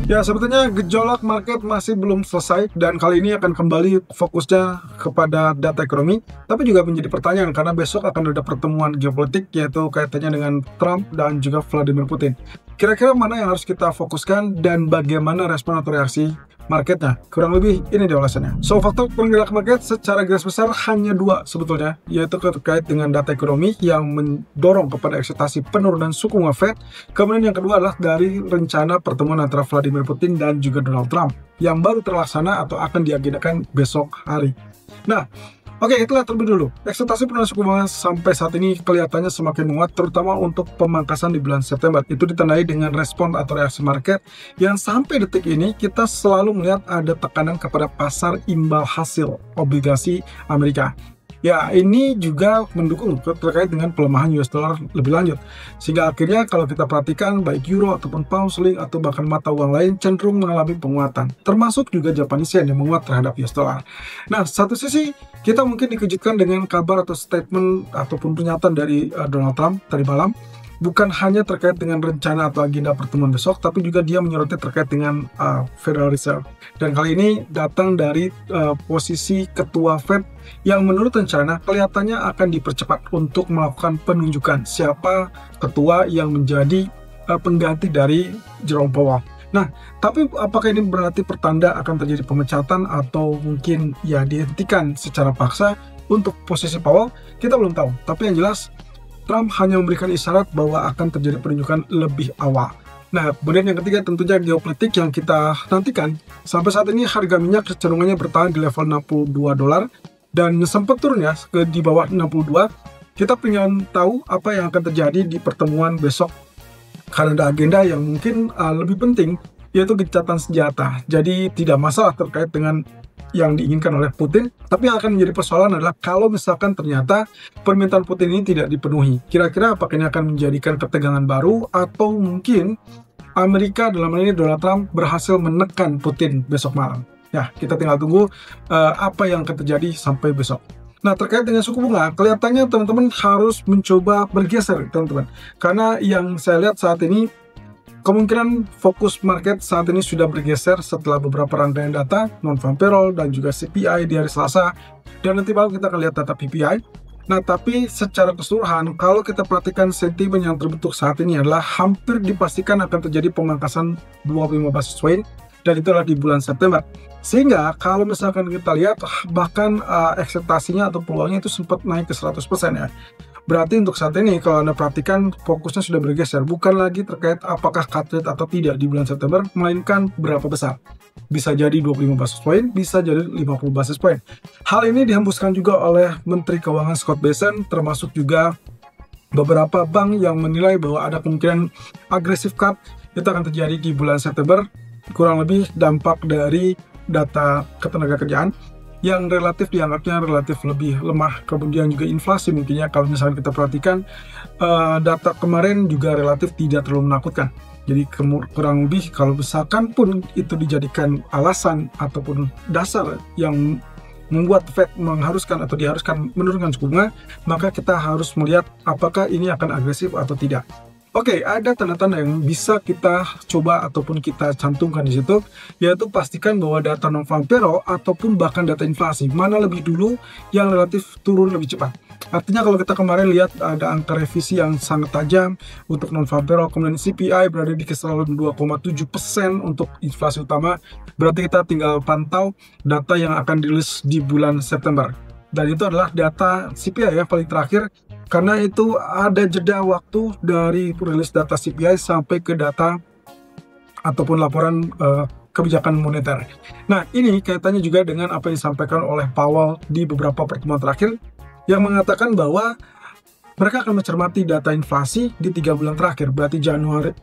Ya, sebetulnya gejolak market masih belum selesai dan kali ini akan kembali fokusnya kepada data ekonomi, tapi juga menjadi pertanyaan karena besok akan ada pertemuan geopolitik yaitu kaitannya dengan Trump dan juga Vladimir Putin. Kira-kira mana yang harus kita fokuskan dan bagaimana respon atau reaksi marketnya? Kurang lebih ini dia ulasannya. So, faktor penggerak market secara garis besar hanya dua sebetulnya, yaitu terkait dengan data ekonomi yang mendorong kepada ekspektasi penurunan suku bunga Fed. Kemudian yang kedua adalah dari rencana pertemuan antara Vladimir Putin dan juga Donald Trump yang baru terlaksana atau akan diagendakan besok hari. Nah, oke, itulah terlebih dulu. Ekspektasi penurunan suku bunga sampai saat ini kelihatannya semakin menguat, terutama untuk pemangkasan di bulan September. Itu ditandai dengan respon atau reaksi market yang sampai detik ini kita selalu melihat ada tekanan kepada pasar imbal hasil obligasi Amerika. Ya, ini juga mendukung terkait dengan pelemahan US dollar lebih lanjut. Sehingga akhirnya kalau kita perhatikan baik euro ataupun pound sterling atau bahkan mata uang lain cenderung mengalami penguatan. Termasuk juga Japanese yen yang menguat terhadap US dollar. Nah, satu sisi kita mungkin dikejutkan dengan kabar atau statement ataupun pernyataan dari Donald Trump tadi malam. Bukan hanya terkait dengan rencana atau agenda pertemuan besok, tapi juga dia menyoroti terkait dengan Federal Reserve. Dan kali ini datang dari posisi Ketua Fed yang menurut rencana kelihatannya akan dipercepat untuk melakukan penunjukan siapa ketua yang menjadi pengganti dari Jerome Powell. Nah, tapi apakah ini berarti pertanda akan terjadi pemecatan atau mungkin ya dihentikan secara paksa untuk posisi Powell? Kita belum tahu. Tapi yang jelas, Trump hanya memberikan isyarat bahwa akan terjadi penunjukan lebih awal. Nah, kemudian yang ketiga tentunya geopolitik yang kita nantikan. Sampai saat ini harga minyak kecenderungannya bertahan di level $62 dan sempat turun ya di bawah 62. Kita ingin tahu apa yang akan terjadi di pertemuan besok karena ada agenda yang mungkin lebih penting, yaitu gencatan senjata. Jadi tidak masalah terkait dengan yang diinginkan oleh Putin, tapi yang akan menjadi persoalan adalah kalau misalkan ternyata permintaan Putin ini tidak dipenuhi. Kira-kira apakah ini akan menjadikan ketegangan baru atau mungkin Amerika dalam hal ini Donald Trump berhasil menekan Putin besok malam. Ya, kita tinggal tunggu apa yang akan terjadi sampai besok. Nah, terkait dengan suku bunga, kelihatannya teman-teman harus mencoba bergeser, teman-teman. Karena yang saya lihat saat ini, kemungkinan fokus market saat ini sudah bergeser setelah beberapa rangkaian data, non-farm payroll, dan juga CPI di hari Selasa. Dan nanti malam kita akan lihat data PPI. Nah, tapi secara keseluruhan, kalau kita perhatikan sentimen yang terbentuk saat ini adalah hampir dipastikan akan terjadi pemangkasan 25 basis point, dan itu adalah di bulan September. Sehingga kalau misalkan kita lihat, bahkan ekspektasinya atau peluangnya itu sempat naik ke 100% ya. Berarti untuk saat ini kalau Anda perhatikan fokusnya sudah bergeser, bukan lagi terkait apakah cut rate atau tidak di bulan September, melainkan berapa besar. Bisa jadi 25 basis point, bisa jadi 50 basis point. Hal ini dihembuskan juga oleh Menteri Keuangan Scott Bessent, termasuk juga beberapa bank yang menilai bahwa ada kemungkinan agresif cut itu akan terjadi di bulan September, kurang lebih dampak dari data ketenagakerjaan yang relatif dianggapnya relatif lebih lemah, kemudian juga inflasi mungkinnya kalau misalnya kita perhatikan data kemarin juga relatif tidak terlalu menakutkan. Jadi kurang lebih kalau misalkan pun itu dijadikan alasan ataupun dasar yang membuat Fed mengharuskan atau diharuskan menurunkan suku bunga, maka kita harus melihat apakah ini akan agresif atau tidak. Oke, ada tanda-tanda yang bisa kita coba ataupun kita cantumkan di situ, yaitu pastikan bahwa data non-farm payroll ataupun bahkan data inflasi mana lebih dulu yang relatif turun lebih cepat. Artinya kalau kita kemarin lihat ada angka revisi yang sangat tajam untuk non-farm payroll, kemudian CPI berada di kisaran 2,7% untuk inflasi utama, berarti kita tinggal pantau data yang akan dirilis di bulan September. Dan itu adalah data CPI yang paling terakhir, karena itu ada jeda waktu dari rilis data CPI sampai ke data ataupun laporan kebijakan moneter. Nah, ini kaitannya juga dengan apa yang disampaikan oleh Powell di beberapa pertemuan terakhir yang mengatakan bahwa mereka akan mencermati data inflasi di 3 bulan terakhir, berarti Januari,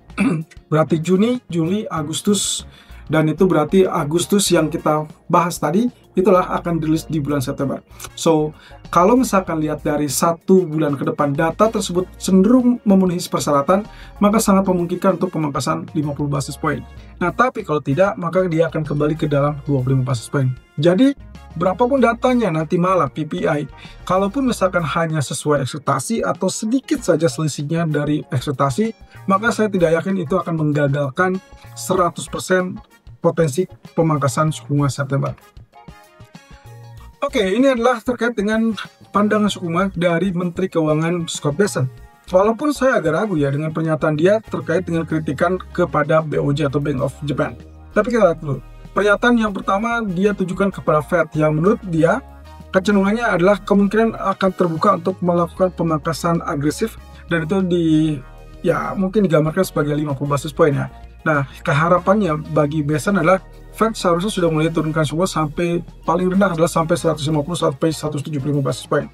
berarti Juni, Juli, Agustus, dan itu berarti Agustus yang kita bahas tadi itulah akan dirilis di bulan September. So, kalau misalkan lihat dari 1 bulan ke depan, data tersebut cenderung memenuhi persyaratan, maka sangat memungkinkan untuk pemangkasan 50 basis point. Nah, tapi kalau tidak, maka dia akan kembali ke dalam 25 basis point. Jadi, berapapun datanya nanti malam PPI, kalaupun misalkan hanya sesuai ekspektasi atau sedikit saja selisihnya dari ekspektasi, maka saya tidak yakin itu akan menggagalkan 100% potensi pemangkasan suku bunga September. Oke, ini adalah terkait dengan pandangan suku bunga dari Menteri Keuangan Scott Bessent. Walaupun saya agak ragu ya dengan pernyataan dia terkait dengan kritikan kepada BOJ atau Bank of Japan. Tapi kita lihat dulu. Pernyataan yang pertama dia tujukan kepada Fed yang menurut dia kecenderungannya adalah kemungkinan akan terbuka untuk melakukan pemangkasan agresif, dan itu mungkin digambarkan sebagai 50 basis point ya. Nah, keharapannya bagi Bessent adalah Fed seharusnya sudah mulai turunkan suku sampai paling rendah adalah sampai 150 sampai 175 basis point.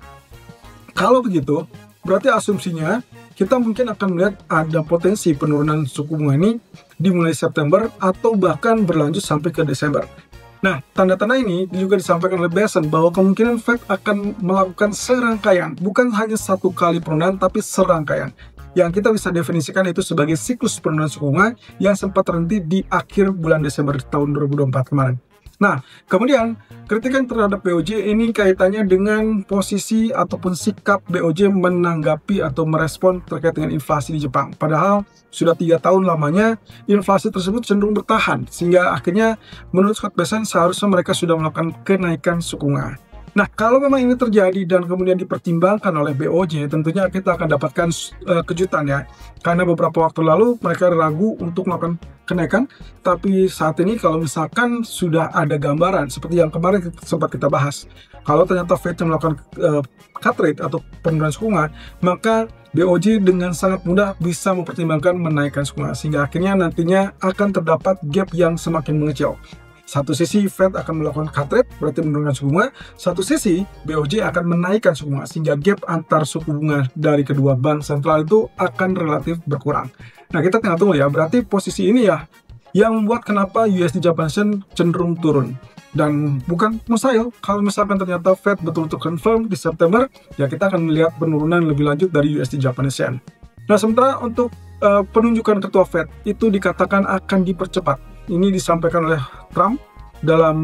Kalau begitu, berarti asumsinya kita mungkin akan melihat ada potensi penurunan suku bunga ini dimulai September atau bahkan berlanjut sampai ke Desember. Nah, tanda-tanda ini juga disampaikan oleh Bessent bahwa kemungkinan Fed akan melakukan serangkaian, bukan hanya satu kali penurunan, tapi serangkaian. Yang kita bisa definisikan itu sebagai siklus penurunan suku bunga yang sempat terhenti di akhir bulan Desember tahun 2024 kemarin. Nah, kemudian kritikan terhadap BOJ ini kaitannya dengan posisi ataupun sikap BOJ menanggapi atau merespon terkait dengan inflasi di Jepang. Padahal sudah 3 tahun lamanya inflasi tersebut cenderung bertahan, sehingga akhirnya menurut Scott Bessent seharusnya mereka sudah melakukan kenaikan suku bunga. Nah, kalau memang ini terjadi dan kemudian dipertimbangkan oleh BOJ, tentunya kita akan dapatkan kejutan ya. Karena beberapa waktu lalu mereka ragu untuk melakukan kenaikan, tapi saat ini kalau misalkan sudah ada gambaran, seperti yang kemarin sempat kita bahas, kalau ternyata Fed melakukan cut rate atau penurunan suku bunga, maka BOJ dengan sangat mudah bisa mempertimbangkan menaikkan suku bunga, sehingga akhirnya nantinya akan terdapat gap yang semakin mengecil. Satu sisi Fed akan melakukan cut rate, berarti menurunkan suku bunga. Satu sisi BOJ akan menaikkan suku bunga, sehingga gap antar suku bunga dari kedua bank sentral itu akan relatif berkurang. Nah, kita tinggal tunggu ya, berarti posisi ini ya yang membuat kenapa USD Japan Yen cenderung turun. Dan bukan mustahil, kalau misalkan ternyata Fed betul-betul confirm di September, ya kita akan melihat penurunan lebih lanjut dari USD Japan Yen. Nah, sementara untuk penunjukan ketua Fed itu dikatakan akan dipercepat. Ini disampaikan oleh Trump dalam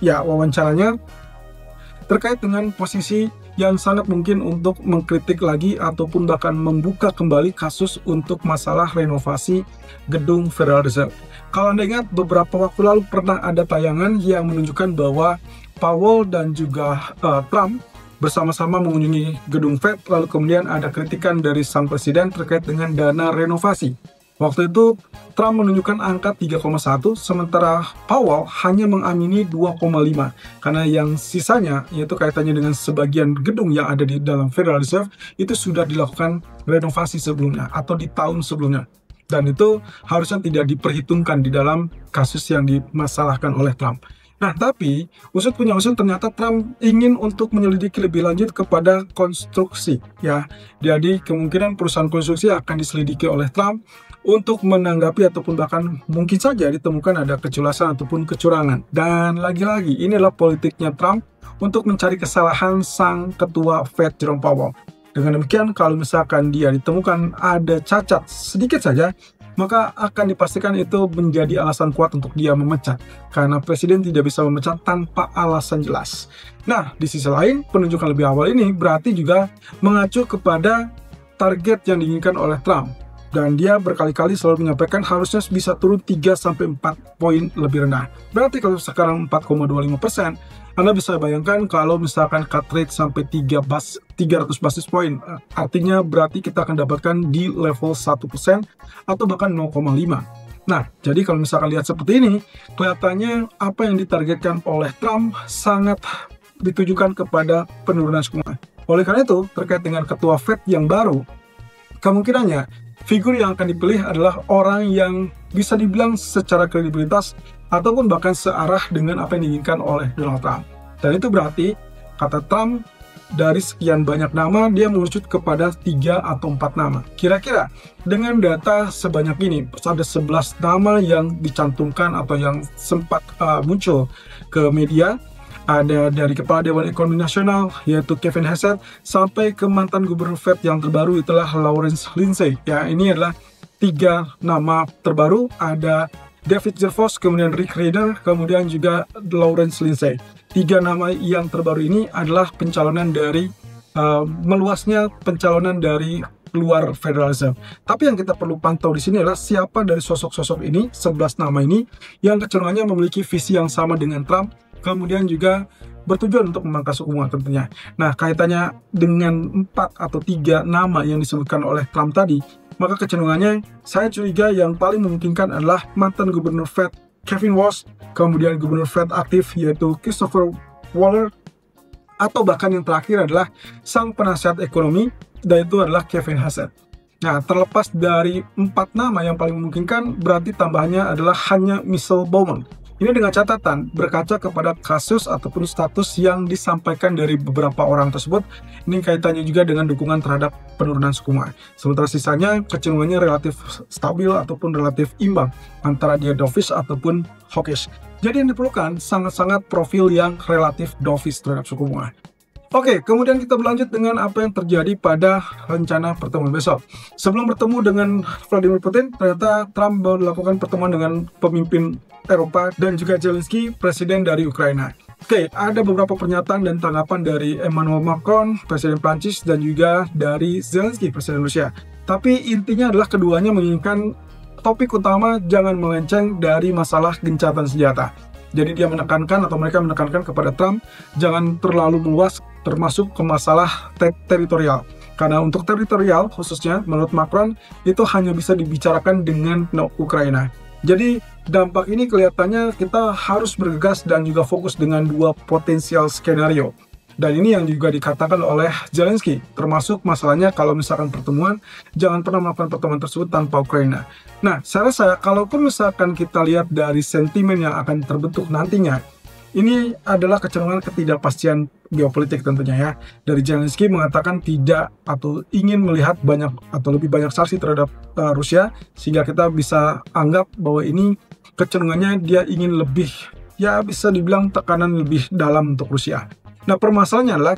wawancaranya terkait dengan posisi yang sangat mungkin untuk mengkritik lagi ataupun bahkan membuka kembali kasus untuk masalah renovasi gedung Federal Reserve. Kalau Anda ingat, beberapa waktu lalu pernah ada tayangan yang menunjukkan bahwa Powell dan juga Trump bersama-sama mengunjungi gedung Fed, lalu kemudian ada kritikan dari sang presiden terkait dengan dana renovasi. Waktu itu Trump menunjukkan angka 3,1, sementara Powell hanya mengamini 2,5. Karena yang sisanya, yaitu kaitannya dengan sebagian gedung yang ada di dalam Federal Reserve, itu sudah dilakukan renovasi sebelumnya atau di tahun sebelumnya. Dan itu harusnya tidak diperhitungkan di dalam kasus yang dimasalahkan oleh Trump. Nah, tapi usut punya usut ternyata Trump ingin untuk menyelidiki lebih lanjut kepada konstruksi ya. Jadi kemungkinan perusahaan konstruksi akan diselidiki oleh Trump untuk menanggapi ataupun bahkan mungkin saja ditemukan ada keculasan ataupun kecurangan. Dan lagi-lagi inilah politiknya Trump untuk mencari kesalahan sang ketua Fed Jerome Powell. Dengan demikian, kalau misalkan dia ditemukan ada cacat sedikit saja, maka akan dipastikan itu menjadi alasan kuat untuk dia memecat, karena presiden tidak bisa memecat tanpa alasan jelas. Nah, di sisi lain, penunjukan lebih awal ini berarti juga mengacu kepada target yang diinginkan oleh Trump, dan dia berkali-kali selalu menyampaikan harusnya bisa turun 3-4 poin lebih rendah. Berarti kalau sekarang 4,25%, Anda bisa bayangkan kalau misalkan cut rate sampai 300 basis point, artinya berarti kita akan dapatkan di level 1% atau bahkan 0,5. Nah, jadi kalau misalkan lihat seperti ini, kelihatannya apa yang ditargetkan oleh Trump sangat ditujukan kepada penurunan suku bunga. Oleh karena itu, terkait dengan ketua Fed yang baru, kemungkinannya figur yang akan dipilih adalah orang yang bisa dibilang secara kredibilitas ataupun bahkan searah dengan apa yang diinginkan oleh Donald Trump. Dan itu berarti, kata Trump, dari sekian banyak nama, dia merucut kepada 3 atau 4 nama. Kira-kira, dengan data sebanyak ini, ada 11 nama yang dicantumkan atau yang sempat muncul ke media, ada dari Kepala Dewan Ekonomi Nasional yaitu Kevin Hassett, sampai ke mantan Gubernur Fed yang terbaru itulah Lawrence Lindsay. Ya, ini adalah 3 nama terbaru, ada David Jervos, kemudian Rick Rieder, kemudian juga Lawrence Lindsay. 3 nama yang terbaru ini adalah pencalonan dari meluasnya pencalonan dari luar federalisme. Tapi yang kita perlu pantau di sini adalah siapa dari sosok-sosok ini, 11 nama ini, yang kecenderungannya memiliki visi yang sama dengan Trump, kemudian juga bertujuan untuk memangkas suku bunga tentunya. Nah, kaitannya dengan 4 atau 3 nama yang disebutkan oleh Trump tadi, maka kecenderungannya saya curiga yang paling memungkinkan adalah mantan Gubernur Fed Kevin Walsh, kemudian Gubernur Fed aktif yaitu Christopher Waller, atau bahkan yang terakhir adalah sang penasihat ekonomi, dan itu adalah Kevin Hassett. Nah, terlepas dari 4 nama yang paling memungkinkan, berarti tambahannya adalah hanya Michelle Bowman. Ini dengan catatan, berkaca kepada kasus ataupun status yang disampaikan dari beberapa orang tersebut, ini kaitannya juga dengan dukungan terhadap penurunan suku bunga. Sementara sisanya kecenderungannya relatif stabil ataupun relatif imbang antara dia dovish ataupun hawkish. Jadi yang diperlukan sangat-sangat profil yang relatif dovish terhadap suku bunga. Oke, kemudian kita berlanjut dengan apa yang terjadi pada rencana pertemuan besok. Sebelum bertemu dengan Vladimir Putin, ternyata Trump melakukan pertemuan dengan pemimpin Eropa dan juga Zelensky, presiden dari Ukraina. Oke, ada beberapa pernyataan dan tanggapan dari Emmanuel Macron, presiden Prancis, dan juga dari Zelensky, presiden Rusia. Tapi intinya adalah keduanya menginginkan topik utama jangan melenceng dari masalah gencatan senjata. Jadi dia menekankan atau mereka menekankan kepada Trump jangan terlalu meluas termasuk ke masalah teritorial. Karena untuk teritorial khususnya menurut Macron itu hanya bisa dibicarakan dengan Ukraina. Jadi dampak ini kelihatannya kita harus bergegas dan juga fokus dengan 2 potensial skenario. Dan ini yang juga dikatakan oleh Zelensky, termasuk masalahnya kalau misalkan pertemuan, jangan pernah melakukan pertemuan tersebut tanpa Ukraina. Nah, saya rasa kalaupun misalkan kita lihat dari sentimen yang akan terbentuk nantinya, ini adalah kecenderungan ketidakpastian geopolitik tentunya ya. Dari Zelensky mengatakan tidak atau ingin melihat banyak atau lebih banyak sanksi terhadap Rusia, sehingga kita bisa anggap bahwa ini kecenderungannya dia ingin lebih, ya bisa dibilang tekanan lebih dalam untuk Rusia. Nah, permasalahannya adalah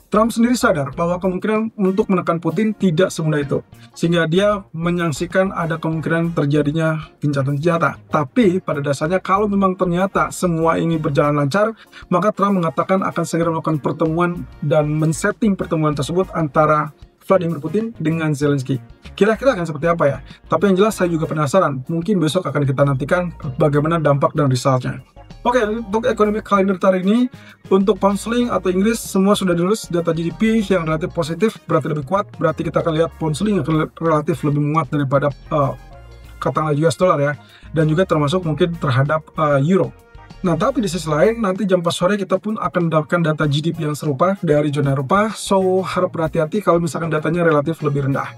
Trump sendiri sadar bahwa kemungkinan untuk menekan Putin tidak semudah itu. Sehingga dia menyaksikan ada kemungkinan terjadinya gencatan senjata. Tapi pada dasarnya kalau memang ternyata semua ini berjalan lancar, maka Trump mengatakan akan segera melakukan pertemuan dan men-setting pertemuan tersebut antara Vladimir Putin dengan Zelensky. Kira-kira akan seperti apa ya? Tapi yang jelas saya juga penasaran. Mungkin besok akan kita nantikan bagaimana dampak dan resultnya. Oke, untuk ekonomi kalender hari ini, untuk pound sterling atau Inggris, semua sudah dirilis data GDP yang relatif positif, berarti lebih kuat, berarti kita akan lihat pound sterling akan relatif lebih menguat daripada katakanlah US dollar ya, dan juga termasuk mungkin terhadap euro. Nah, tapi di sisi lain, nanti jam 4 sore kita pun akan mendapatkan data GDP yang serupa dari zona Eropa, so harap berhati-hati kalau misalkan datanya relatif lebih rendah.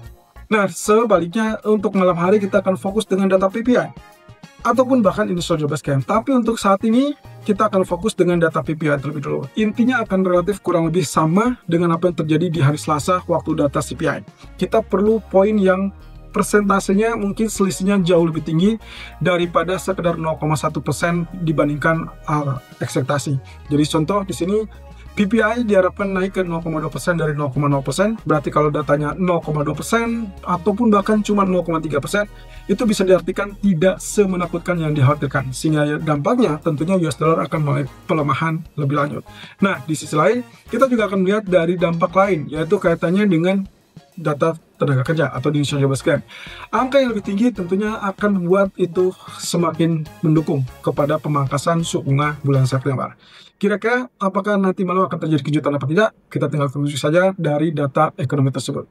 Nah, sebaliknya, untuk malam hari kita akan fokus dengan data PPI. Ataupun bahkan initial job claim. Tapi untuk saat ini kita akan fokus dengan data PPI terlebih dulu. Intinya akan relatif kurang lebih sama dengan apa yang terjadi di hari Selasa waktu data CPI. Kita perlu poin yang persentasenya mungkin selisihnya jauh lebih tinggi daripada sekedar 0,1% dibandingkan ekspektasi. Jadi contoh di sini PPI diharapkan naik ke 0,2% dari 0,0%, berarti kalau datanya 0,2% ataupun bahkan cuma 0,3%, itu bisa diartikan tidak semenakutkan yang dikhawatirkan, sehingga dampaknya tentunya US dollar akan mulai pelemahan lebih lanjut. Nah, di sisi lain, kita juga akan melihat dari dampak lain, yaitu kaitannya dengan data tenaga kerja atau di Indonesia Jobless Claim. Angka yang lebih tinggi tentunya akan membuat itu semakin mendukung kepada pemangkasan suku bunga bulan September. Kira-kira apakah nanti malam akan terjadi kejutan apa tidak? Kita tinggal tunggu saja dari data ekonomi tersebut.